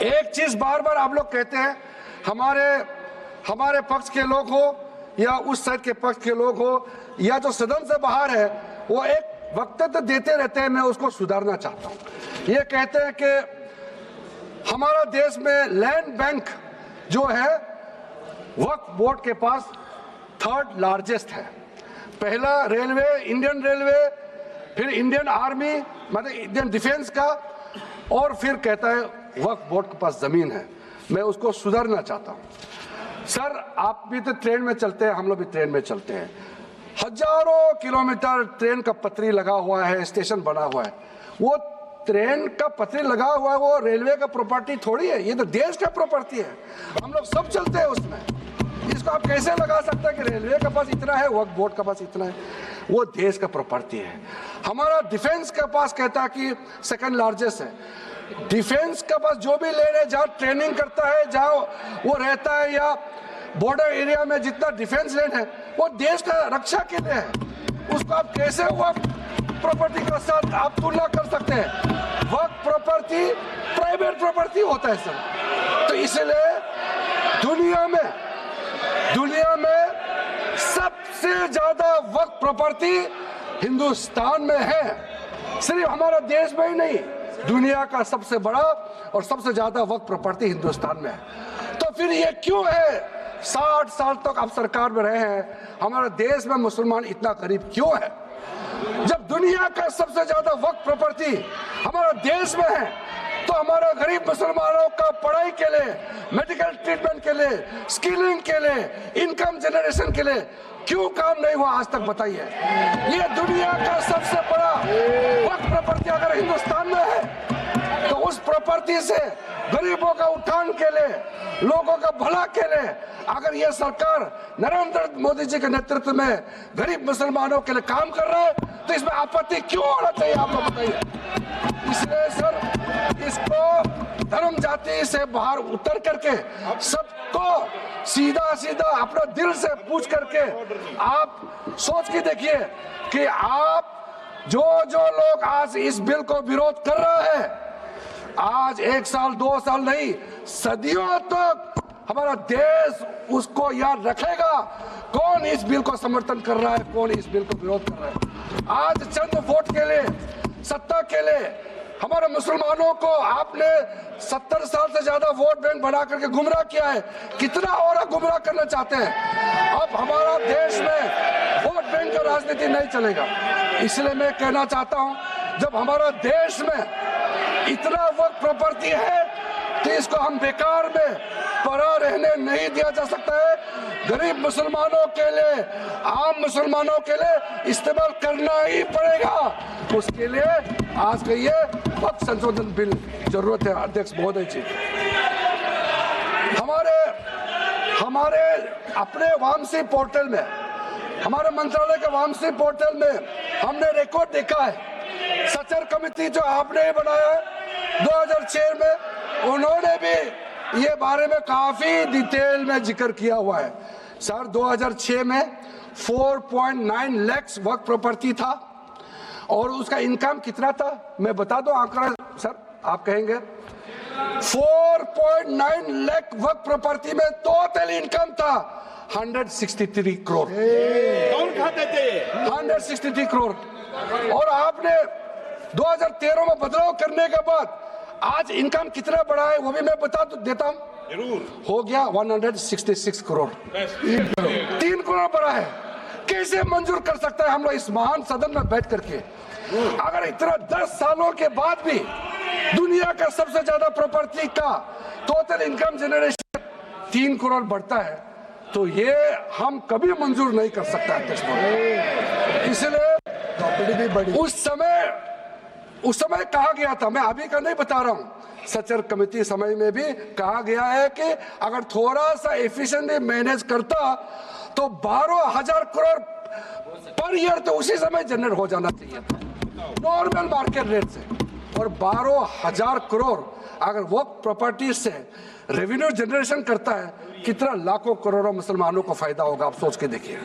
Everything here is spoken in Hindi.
एक चीज बार बार आप लोग कहते हैं, हमारे पक्ष के लोग हो या उस साइड के पक्ष के लोग हो या जो सदन से बाहर है, वो एक वक्तव्य देते रहते हैं। मैं उसको सुधारना चाहता हूँ। ये कहते हैं कि हमारा देश में लैंड बैंक जो है वक्फ बोर्ड के पास 3rd लार्जेस्ट है। पहला रेलवे, इंडियन रेलवे, फिर इंडियन आर्मी मतलब इंडियन डिफेंस का, और फिर कहता है वक्फ बोर्ड के पास जमीन है। मैं उसको सुधारना चाहता हूं। सर, आप भी तो ट्रेन में चलते हैं, हम लोग भी ट्रेन में चलते हैं। हजारों किलोमीटर ट्रेन का पटरी लगा हुआ है, स्टेशन बना हुआ है। वो ट्रेन का पटरी लगा हुआ है, वो रेलवे का प्रॉपर्टी थोड़ी है, ये तो देश का प्रॉपर्टी है। हम लोग सब चलते हैं उसमें। इसको आप कैसे लगा सकते हैं कि रेलवे के पास इतना है, वक्फ बोर्ड के पास इतना है? वो देश का प्रॉपर्टी है। हमारा डिफेंस के पास कहता है कि 2nd लार्जेस्ट है। डिफेंस के पास जो भी लैंड है, जहाँ ट्रेनिंग करता है, जहाँ वो रहता है, या बॉर्डर एरिया में जितना डिफेंस लैंड है, वो देश का रक्षा के लिए है। उसको आप कैसे वक्फ प्रॉपर्टी के साथ आप तुलना कर सकते हैं? वक्फ प्रॉपर्टी प्राइवेट प्रॉपर्टी होता है सर। तो इसलिए दुनिया में सबसे ज्यादा वक्फ प्रॉपर्टी हिंदुस्तान में है। सिर्फ हमारा देश में ही नहीं, दुनिया का सबसे बड़ा और सबसे ज्यादा वक्फ प्रॉपर्टी हिंदुस्तान में है। तो फिर ये क्यों है 60 साल तक आप सरकार में रहे हैं, हमारे देश में मुसलमान इतना गरीब क्यों है? जब दुनिया का सबसे ज्यादा वक्फ प्रॉपर्टी हमारा देश में है, तो हमारे गरीब मुसलमानों का पढ़ाई के लिए, मेडिकल ट्रीटमेंट के लिए, स्किलिंग के लिए, इनकम जनरेशन के लिए क्यों काम नहीं हुआ आज तक? बताइए। ये दुनिया का सबसे बड़ा वक्फ प्रॉपर्टी अगर हिंदुस्तान में है, तो उस प्रॉपर्टी से गरीबों का उत्थान के लिए, लोगों का भला के लिए अगर ये सरकार नरेंद्र मोदी जी के नेतृत्व में गरीब मुसलमानों के लिए काम कर रहा है, तो इसमें आपत्ति क्यों होना चाहिए? आप लोग बताइए। इसलिए सर, इसको धर्म जाति से बाहर उतर करके सबको सीधा अपना दिल से पूछ करके आप सोच के देखिए कि आप जो लोग आज इस बिल को विरोध कर रहे हैं, आज 1 साल 2 साल नहीं, सदियों तक हमारा देश उसको याद रखेगा कौन इस बिल को समर्थन कर रहा है, कौन इस बिल को विरोध कर रहा है। आज चंद वोट के लिए, सत्ता के लिए हमारे मुसलमानों को आपने 70 साल से ज्यादा वोट बैंक बना करके गुमराह किया है। कितना और गुमराह करना चाहते हैं? अब हमारा देश में वोट बैंक का राजनीति नहीं चलेगा। इसलिए मैं कहना चाहता हूं, जब हमारा देश में इतना वक्त प्रॉपर्टी है, तो इसको हम बेकार में पड़ा रहने नहीं दिया जा सकता है। गरीब मुसलमानों के लिए, आम मुसलमानों के लिए इस्तेमाल करना ही पड़ेगा। उसके लिए आज का ये वक्फ संशोधन बिल जरूरत है। अध्यक्ष महोदय जी, हमारे अपने वामसी पोर्टल में, हमारे मंत्रालय के वामसी पोर्टल में हमने रिकॉर्ड देखा है। सचर कमेटी जो आपने बनाया है 2006 में, उन्होंने भी ये बारे में काफी डिटेल में जिक्र किया हुआ है। सर, 2006 में 4.9 लाख वक्फ प्रॉपर्टी था, और उसका इनकम कितना था मैं बता दो आंकड़ा सर, आप कहेंगे 4.9 लाख वक्फ प्रॉपर्टी में टोटल इनकम था 163 करोड़। कौन खाते थे? 163 करोड़। और आपने 2013 में बदलाव करने के बाद आज इनकम कितना बढ़ा है वो भी मैं बता देता हूं। जरूर। हो गया 166 करोड़। 3 करोड़ बढ़ा है। कैसे मंजूर कर सकता है हम लोग इस महान सदन में बैठ करके? अगर इतना 10 सालों के बाद भी दुनिया का सबसे ज्यादा प्रॉपर्टी का टोटल इनकम जनरेशन 3 करोड़ बढ़ता है, तो ये हम कभी मंजूर नहीं कर सकता है। इसलिए उस समय कहा गया था, मैं अभी का नहीं बता रहा हूं, सचर कमेटी समय में भी कहा गया है कि अगर थोड़ा सा एफिशिएंटली मैनेज करता तो 12,000 करोड़ पर ईयर तो उसी समय जनरेट हो जाना चाहिए नॉर्मल मार्केट रेट से। और 12,000 करोड़ अगर वो प्रॉपर्टी से रेवेन्यू जनरेशन करता है, कितना लाखों करोड़ों मुसलमानों को फायदा होगा, आप सोच के देखिए।